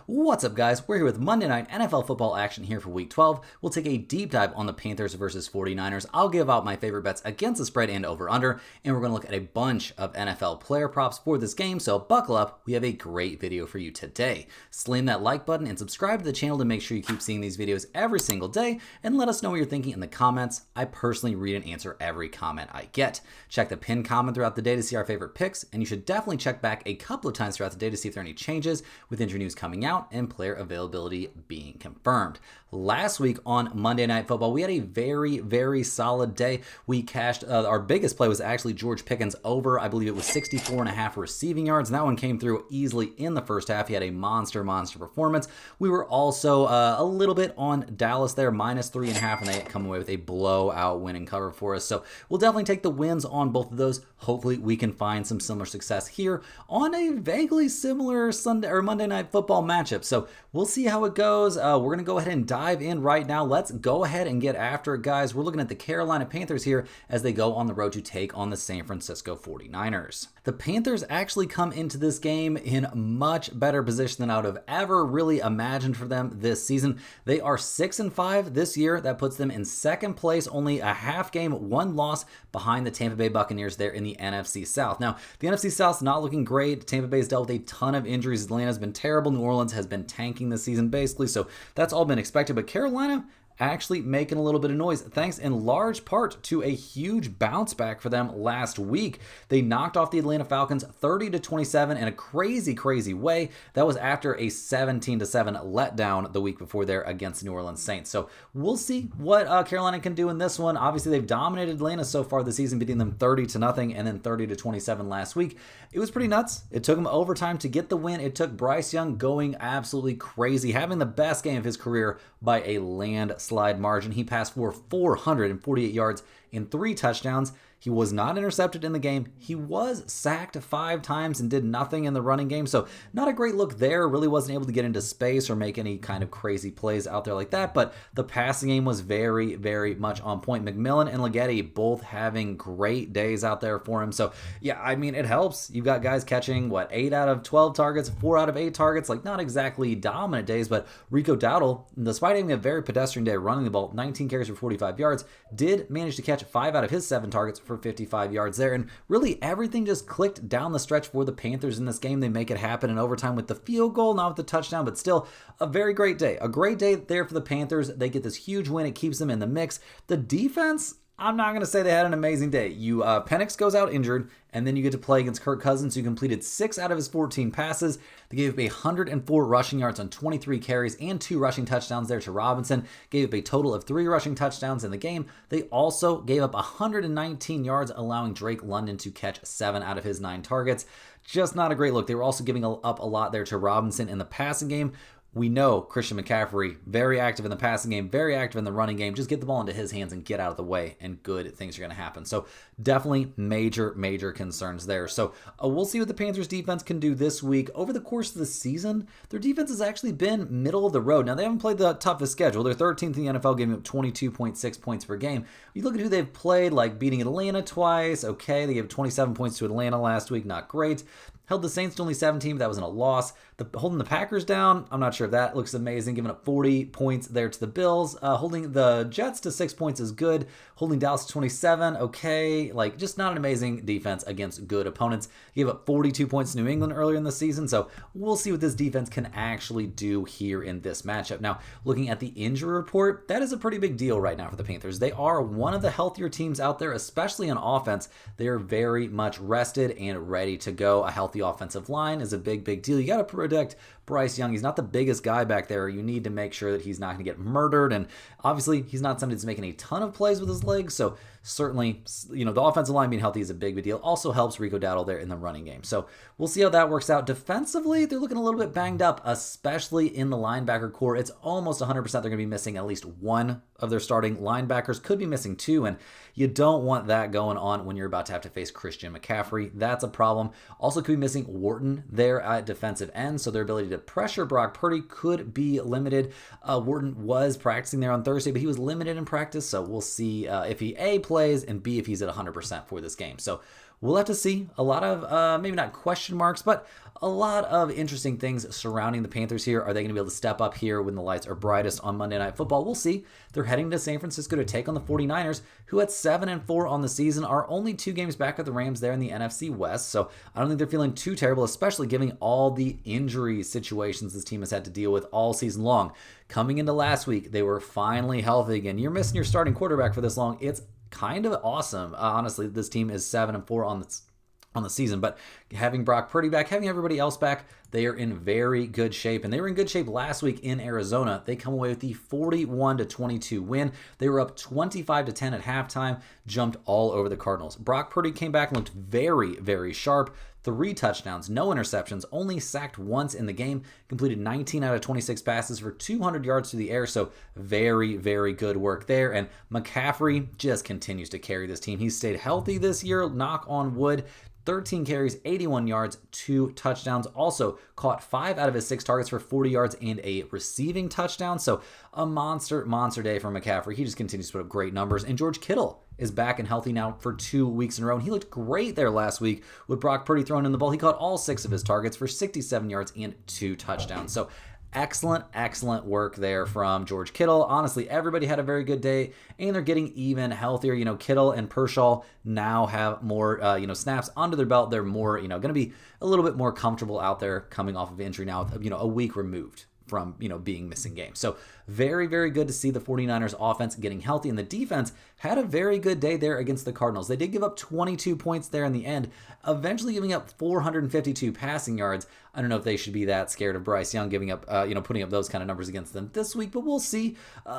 What's up, guys? We're here with Monday Night NFL football action here for Week 12. We'll take a deep dive on the Panthers versus 49ers. I'll give out my favorite bets against the spread and over-under, and we're going to look at a bunch of NFL player props for this game, so buckle up. We have a great video for you today. Slam that like button and subscribe to the channel to make sure you keep seeing these videos every single day, and let us know what you're thinking in the comments. I personally read and answer every comment I get. Check the pinned comment throughout the day to see our favorite picks, and you should definitely check back a couple of times throughout the day to see if there are any changes with injury news coming out and player availability being confirmed. Last week on Monday Night Football, we had a very solid day. We cashed, our biggest play was actually George Pickens over, I believe it was 64.5 receiving yards, and that one came through easily in the first half. He had a monster performance. We were also a little bit on Dallas there, -3.5, and they come away with a blowout win and cover for us. So we'll definitely take the wins on both of those. Hopefully we can find some similar success here on a vaguely similar Sunday or Monday Night Football matchup. So we'll see how it goes. We're going to go ahead and dive in right now. Let's go ahead and get after it, guys. We're looking at the Carolina Panthers here as they go on the road to take on the San Francisco 49ers. The Panthers actually come into this game in much better position than I would have ever really imagined for them this season. They are 6-5 this year. That puts them in second place, only a half game, one loss behind the Tampa Bay Buccaneers there in the NFC South. Now, the NFC South's not looking great. Tampa Bay's dealt with a ton of injuries. Atlanta's been terrible. New Orleans has been tanking this season basically, so that's all been expected. But Carolina actually making a little bit of noise, thanks in large part to a huge bounce back for them last week. They knocked off the Atlanta Falcons 30-27 in a crazy way. That was after a 17-7 letdown the week before there against the New Orleans Saints. So we'll see what Carolina can do in this one. Obviously, they've dominated Atlanta so far this season, beating them 30-0 and then 30-27 last week. It was pretty nuts. It took them overtime to get the win. It took Bryce Young going absolutely crazy, having the best game of his career by a landslide margin. He passed for 448 yards and 3 touchdowns. He was not intercepted in the game. He was sacked 5 times and did nothing in the running game. So not a great look there. Really wasn't able to get into space or make any kind of crazy plays out there like that. But the passing game was very much on point. McMillan and Leggetti both having great days out there for him. So yeah, I mean, it helps. You've got guys catching, 8 out of 12 targets, 4 out of 8 targets. Like, not exactly dominant days, but Rico Dowdle, despite having a very pedestrian day running the ball, 19 carries for 45 yards, did manage to catch 5 out of his 7 targets for 55 yards there. And really everything just clicked down the stretch for the Panthers in this game. They make it happen in overtime with the field goal, not with the touchdown, but still a very great day. A great day there for the Panthers. They get this huge win. It keeps them in the mix. The defense, I'm not going to say they had an amazing day. Penix goes out injured, and then you get to play against Kirk Cousins, who completed 6 out of his 14 passes. They gave up 104 rushing yards on 23 carries and 2 rushing touchdowns there to Robinson. Gave up a total of 3 rushing touchdowns in the game. They also gave up 119 yards, allowing Drake London to catch 7 out of his 9 targets. Just not a great look. They were also giving up a lot there to Robinson in the passing game. We know Christian McCaffrey, very active in the passing game, very active in the running game. Just get the ball into his hands and get out of the way, and good things are going to happen. So definitely major concerns there. So we'll see what the Panthers defense can do this week. Over the course of the season, their defense has actually been middle of the road. Now, they haven't played the toughest schedule. They're 13th in the NFL, giving up 22.6 points per game. You look at who they've played, like beating Atlanta twice. Okay, they gave 27 points to Atlanta last week. Not great. Held the Saints to only 17, but that wasn't a loss. Holding the Packers down, I'm not sure if that looks amazing. Giving up 40 points there to the Bills. Holding the Jets to 6 points is good. Holding Dallas to 27, okay. Like, just not an amazing defense against good opponents. Gave up 42 points to New England earlier in the season, so we'll see what this defense can actually do here in this matchup. Now, looking at the injury report, that is a pretty big deal right now for the Panthers. They are one of the healthier teams out there, especially on offense. They are very much rested and ready to go. A healthy offensive line is a big deal. You got to protect Bryce Young. He's not the biggest guy back there. You need to make sure that he's not going to get murdered, and obviously he's not somebody that's making a ton of plays with his legs, so certainly, the offensive line being healthy is a big deal. Also helps Rico Dowdle there in the running game. So we'll see how that works out. Defensively, they're looking a little bit banged up, especially in the linebacker core. It's almost 100% they're going to be missing at least one of their starting linebackers, could be missing 2, and you don't want that going on when you're about to have to face Christian McCaffrey. That's a problem. Also could be missing Wharton there at defensive end, so their ability to pressure Brock Purdy could be limited. Wharton was practicing there on Thursday, but he was limited in practice, so we'll see if he A, plays, and B, if he's at 100% for this game. So we'll have to see. A lot of, maybe not question marks, but a lot of interesting things surrounding the Panthers here. Are they going to be able to step up here when the lights are brightest on Monday Night Football? We'll see. They're heading to San Francisco to take on the 49ers, who at 7-4 on the season are only 2 games back of the Rams there in the NFC West. So I don't think they're feeling too terrible, especially given all the injury situations this team has had to deal with all season long. Coming into last week, they were finally healthy again. You're missing your starting quarterback for this long. It's kind of awesome. Honestly, this team is 7-4 on the season, but having Brock Purdy back, having everybody else back, they are in very good shape, and they were in good shape last week in Arizona. They come away with the 41-22 win. They were up 25-10 at halftime, jumped all over the Cardinals. Brock Purdy came back and looked very, very sharp. 3 touchdowns, no interceptions, only sacked once in the game, completed 19 out of 26 passes for 200 yards through the air, so very, very good work there. And McCaffrey just continues to carry this team. He's stayed healthy this year, knock on wood. 13 carries, 81 yards, 2 touchdowns. Also caught 5 out of his 6 targets for 40 yards and a receiving touchdown. So a monster day for McCaffrey. He just continues to put up great numbers. And George Kittle is back and healthy now for 2 weeks in a row. And he looked great there last week with Brock Purdy throwing in the ball. He caught all 6 of his targets for 67 yards and 2 touchdowns. So excellent work there from George Kittle. Honestly, everybody had a very good day, and they're getting even healthier. Kittle and Pershaw now have more, snaps under their belt. They're more, going to be a little bit more comfortable out there coming off of injury now, a week removed from, being missing games. So very, very good to see the 49ers offense getting healthy, and the defense had a very good day there against the Cardinals. They did give up 22 points there in the end, eventually giving up 452 passing yards. I don't know if they should be that scared of Bryce Young giving up, putting up those kind of numbers against them this week, but we'll see.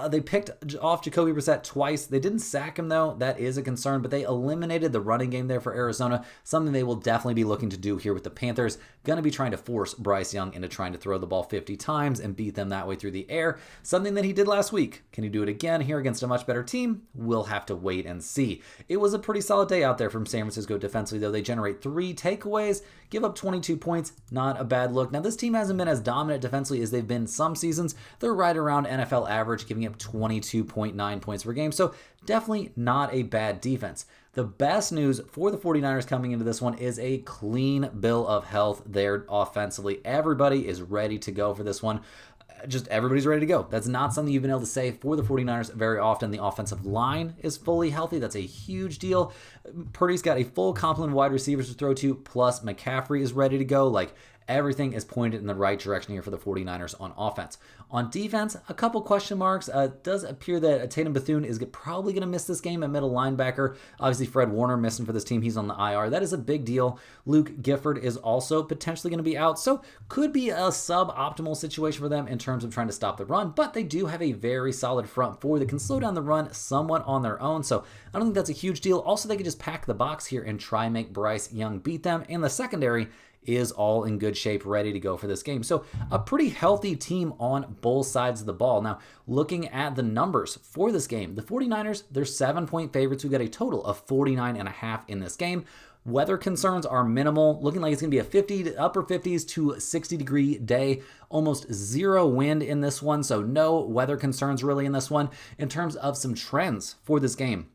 They picked off Jacoby Brissett twice. They didn't sack him, though. That is a concern, but they eliminated the running game there for Arizona, something they will definitely be looking to do here with the Panthers. Going to be trying to force Bryce Young into trying to throw the ball 50 times and beat them that way through the air, something that he did last week. Can he do it again here against a much better team? We'll have to wait and see. It was a pretty solid day out there from San Francisco defensively, though. They generate 3 takeaways, give up 22 points. Not a bad look. Now, this team hasn't been as dominant defensively as they've been some seasons. They're right around NFL average, giving up 22.9 points per game, so definitely not a bad defense. The best news for the 49ers coming into this one is a clean bill of health there offensively. Everybody is ready to go for this one. Just everybody's ready to go. That's not something you've been able to say for the 49ers very often. The offensive line is fully healthy. That's a huge deal. Purdy's got a full complement of wide receivers to throw to, plus McCaffrey is ready to go. Everything is pointed in the right direction here for the 49ers on offense. On defense, a couple question marks. It does appear that Tatum Bethune is probably going to miss this game at middle linebacker. Obviously, Fred Warner missing for this team. He's on the IR. That is a big deal. Luke Gifford is also potentially going to be out, so could be a suboptimal situation for them in terms of trying to stop the run, but they do have a very solid front four that can slow down the run somewhat on their own, so I don't think that's a huge deal. Also, they could just pack the box here and try and make Bryce Young beat them, and the secondary is all in good shape, ready to go for this game. So a pretty healthy team on both sides of the ball. Now, looking at the numbers for this game, the 49ers, they're 7-point favorites. We've got a total of 49.5 in this game. Weather concerns are minimal, looking like it's going to be a 50 to upper 50s to 60 degree day, almost 0 wind in this one, so no weather concerns really in this one. In terms of some trends for this game,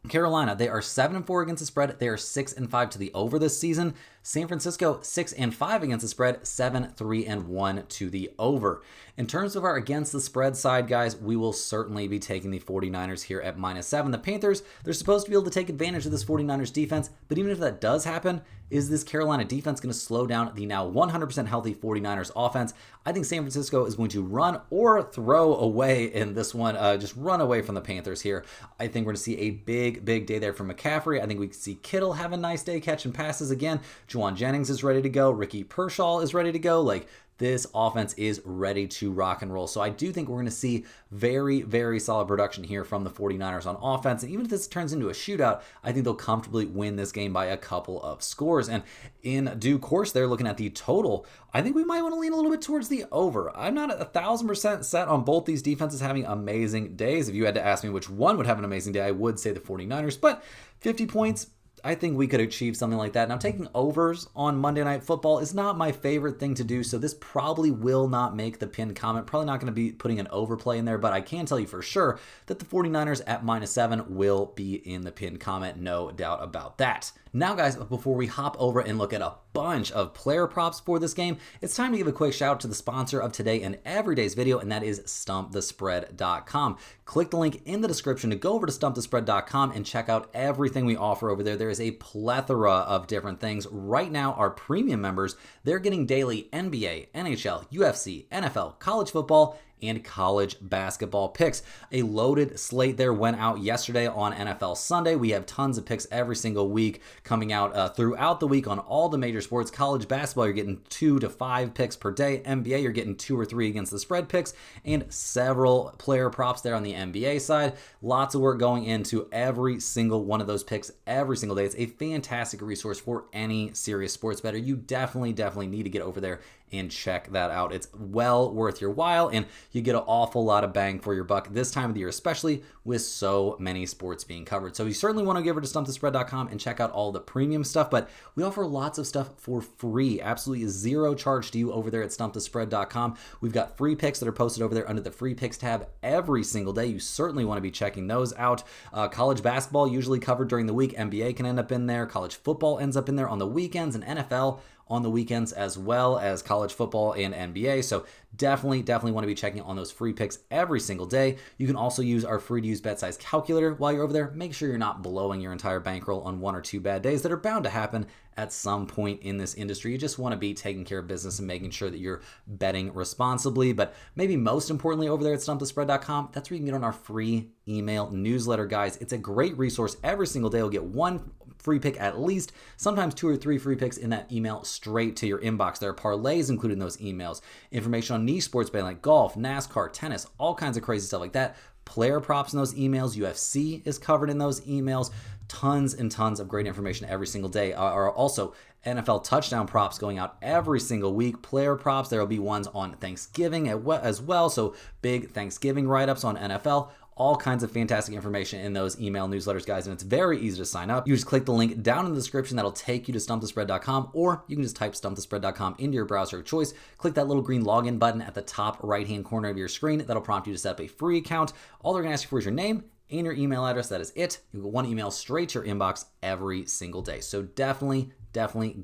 Carolina, they are 7-4 against the spread. They are 6-5 to the over this season. San Francisco, 6-5 against the spread, 7-3-1 to the over. In terms of our against the spread side, guys, we will certainly be taking the 49ers here at -7. The Panthers, they're supposed to be able to take advantage of this 49ers defense, but even if that does happen, is this Carolina defense going to slow down the now 100% healthy 49ers offense? I think San Francisco is going to run or throw away in this one, just run away from the Panthers here. I think we're going to see a big day there from McCaffrey. I think we can see Kittle have a nice day catching passes again. Juwan Jennings is ready to go. Ricky Pershaw is ready to go. This offense is ready to rock and roll. So I do think we're going to see very solid production here from the 49ers on offense. And even if this turns into a shootout, I think they'll comfortably win this game by a couple of scores. And in due course, they're looking at the total. I think we might want to lean a little bit towards the over. I'm not 1,000% set on both these defenses having amazing days. If you had to ask me which one would have an amazing day, I would say the 49ers. But 50 points, I think we could achieve something like that. Now, taking overs on Monday Night Football is not my favorite thing to do, so this probably will not make the pinned comment. Probably not going to be putting an overplay in there, but I can tell you for sure that the 49ers at -7 will be in the pinned comment, no doubt about that. Now, guys, before we hop over and look at a bunch of player props for this game, it's time to give a quick shout out to the sponsor of today and every day's video, and that is stumpthespread.com. Click the link in the description to go over to stumpthespread.com and check out everything we offer over there. There is a plethora of different things. Right now, our premium members, they're getting daily NBA, NHL, UFC, NFL, college football, and college basketball picks. A loaded slate there went out yesterday on NFL Sunday. We have tons of picks every single week coming out throughout the week on all the major sports. College basketball, you're getting 2 to 5 picks per day. NBA, you're getting 2 or 3 against the spread picks, and several player props there on the NBA side. Lots of work going into every single one of those picks every single day. It's a fantastic resource for any serious sports bettor. You definitely need to get over there and check that out. It's well worth your while, and you get an awful lot of bang for your buck this time of the year, especially with so many sports being covered. So you certainly want to go over to stumpthespread.com and check out all the premium stuff, but we offer lots of stuff for free, absolutely zero charge to you over there at stumpthespread.com. We've got free picks that are posted over there under the free picks tab every single day. You certainly want to be checking those out. College basketball usually covered during the week. NBA can end up in there. College football ends up in there on the weekends, and NFL on the weekends, as well as college football and NBA. So definitely want to be checking on those free picks every single day. You can also use our free to use bet size calculator while you're over there. Make sure you're not blowing your entire bankroll on 1 or 2 bad days that are bound to happen at some point in this industry. You just want to be taking care of business and making sure that you're betting responsibly. But maybe most importantly, over there at stumpthespread.com, that's where you can get on our free email newsletter, guys. It's a great resource. Every single day you'll get 1 free pick at least, sometimes 2 or 3 free picks in that email straight to your inbox. There are parlays included in those emails, information on niche sports betting like golf, NASCAR, tennis, all kinds of crazy stuff like that. Player props in those emails. UFC is covered in those emails. Tons and tons of great information every single day. Are also NFL touchdown props going out every single week. Player props, there will be ones on Thanksgiving as well. So big Thanksgiving write-ups on NFL. All kinds of fantastic information in those email newsletters, guys, and it's very easy to sign up. You just click the link down in the description. That'll take you to stumpthespread.com, or you can just type stumpthespread.com into your browser of choice. Click that little green login button at the top right-hand corner of your screen. That'll prompt you to set up a free account. All they're going to ask you for is your name and your email address. That is it. You get 1 email straight to your inbox every single day. So definitely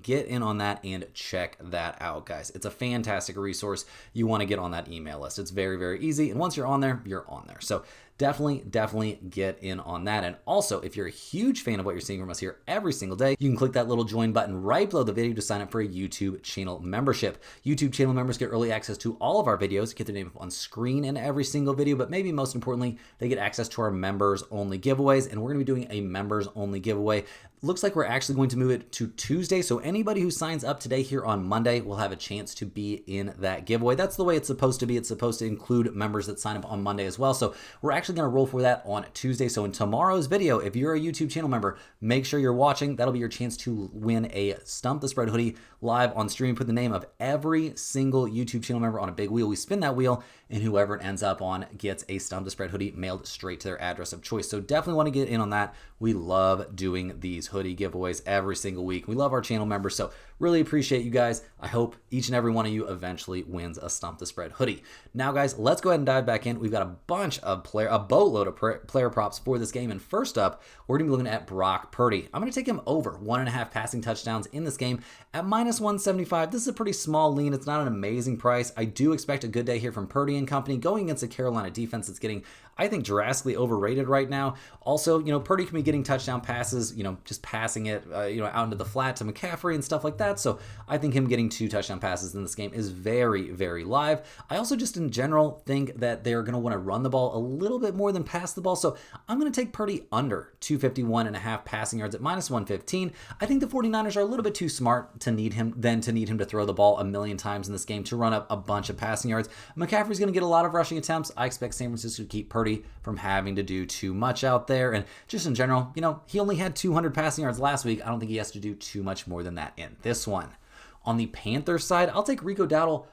get in on that and check that out, guys. It's a fantastic resource. You want to get on that email list. It's very easy, and once you're on there, you're on there. So definitely get in on that. And also, if you're a huge fan of what you're seeing from us here every single day, you can click that little join button right below the video to sign up for a YouTube channel membership. YouTube channel members get early access to all of our videos, get their name up on screen in every single video, but maybe most importantly, they get access to our members only giveaways, and we're going to be doing a members only giveaway. Looks like we're actually going to move it to Tuesday, so anybody who signs up today here on Monday will have a chance to be in that giveaway. That's the way it's supposed to be. It's supposed to include members that sign up on Monday as well. So we're actually going to roll for that on Tuesday. So in tomorrow's video, if you're a YouTube channel member, make sure you're watching. That'll be your chance to win a Stump the Spread hoodie live on stream. Put the name of every single YouTube channel member on a big wheel. We spin that wheel, and whoever it ends up on gets a Stump the Spread hoodie mailed straight to their address of choice. So definitely want to get in on that. We love doing these hoodie giveaways every single week. We love our channel members, so really appreciate you guys. I hope each and every one of you eventually wins a Stump the Spread hoodie. Now, guys, let's go ahead and dive back in. We've got a boatload of player props for this game. And first up, we're going to be looking at Brock Purdy. I'm going to take him over 1.5 passing touchdowns in this game at -175. This is a pretty small lean. It's not an amazing price. I do expect a good day here from Purdy and company going against a Carolina defense that's getting, I think, drastically overrated right now. Also, Purdy can be getting touchdown passes, just passing it, out into the flat to McCaffrey and stuff like that. So I think him getting 2 touchdown passes in this game is very live. I also just in general think that they're going to want to run the ball a little bit more than pass the ball. So I'm going to take Purdy under 251.5 passing yards at -115. I think the 49ers are a little bit too smart to need him to throw the ball a million times in this game to run up a bunch of passing yards. McCaffrey's going to get a lot of rushing attempts. I expect San Francisco to keep Purdy from having to do too much out there. And just in general, he only had 200 passing yards last week. I don't think he has to do too much more than that in this one. On the Panthers side, I'll take Rico Dowdle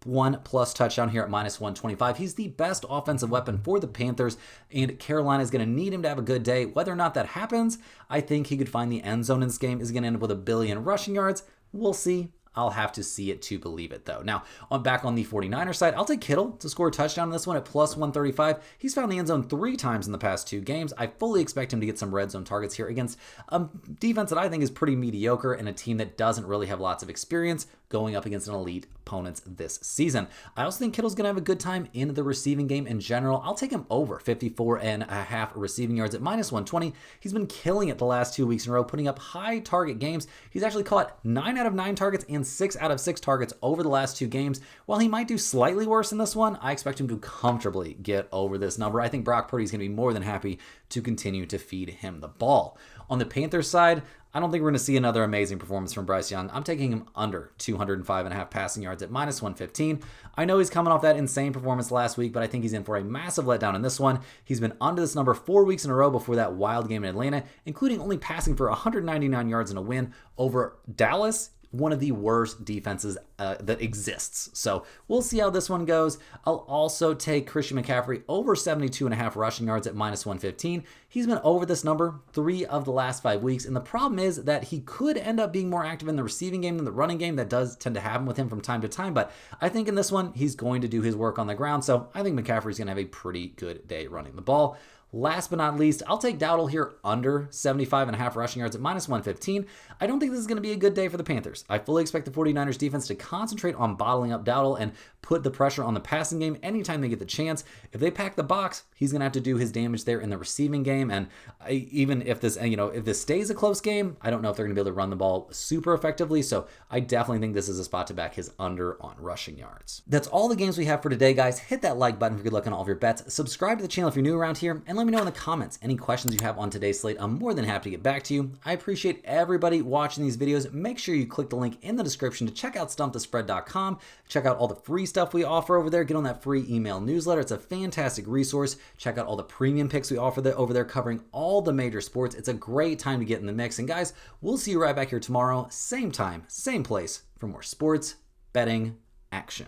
1 plus touchdown here at minus 125. He's the best offensive weapon for the Panthers, and Carolina is going to need him to have a good day. Whether or not that happens, I think he could find the end zone in this game. Is going to end up with 1 billion rushing yards. We'll see. I'll have to see it to believe it, though. Now, back on the 49ers side, I'll take Kittle to score a touchdown in this one at plus 135. He's found the end zone 3 times in the past 2 games. I fully expect him to get some red zone targets here against a defense that I think is pretty mediocre and a team that doesn't really have lots of experience going up against an elite opponents this season. I also think Kittle's going to have a good time in the receiving game in general. I'll take him over 54.5 receiving yards at minus 120. He's been killing it the last 2 weeks in a row, putting up high target games. He's actually caught 9 out of 9 targets and 6 out of 6 targets over the last 2 games. While he might do slightly worse in this one, I expect him to comfortably get over this number. I think Brock Purdy's going to be more than happy to continue to feed him the ball. On the Panthers side, I don't think we're going to see another amazing performance from Bryce Young. I'm taking him under 205.5 passing yards at minus 115. I know he's coming off that insane performance last week, but I think he's in for a massive letdown in this one. He's been under this number 4 weeks in a row before that wild game in Atlanta, including only passing for 199 yards in a win over Dallas, one of the worst defenses that exists. So we'll see how this one goes. I'll also take Christian McCaffrey over 72.5 rushing yards at minus 115. He's been over this number 3 of the last 5 weeks. And the problem is that he could end up being more active in the receiving game than the running game. That does tend to happen with him from time to time. But I think in this one, he's going to do his work on the ground. So I think McCaffrey's going to have a pretty good day running the ball. Last but not least, I'll take Dowdle here under 75.5 rushing yards at minus 115. I don't think this is going to be a good day for the Panthers. I fully expect the 49ers defense to concentrate on bottling up Dowdle and put the pressure on the passing game anytime they get the chance. If they pack the box, he's going to have to do his damage there in the receiving game. And even if this, if this stays a close game, I don't know if they're going to be able to run the ball super effectively. So I definitely think this is a spot to back his under on rushing yards. That's all the games we have for today, guys. Hit that like button for good luck on all of your bets. Subscribe to the channel if you're new around here, and let me know in the comments any questions you have on today's slate. I'm more than happy to get back to you. I appreciate everybody watching these videos. Make sure you click the link in the description to check out stumpthespread.com. Check out all the free stuff we offer over there. Get on that free email newsletter. It's a fantastic resource. Check out all the premium picks we offer over there covering all the major sports. It's a great time to get in the mix. And guys, we'll see you right back here tomorrow, same time, same place, for more sports betting action.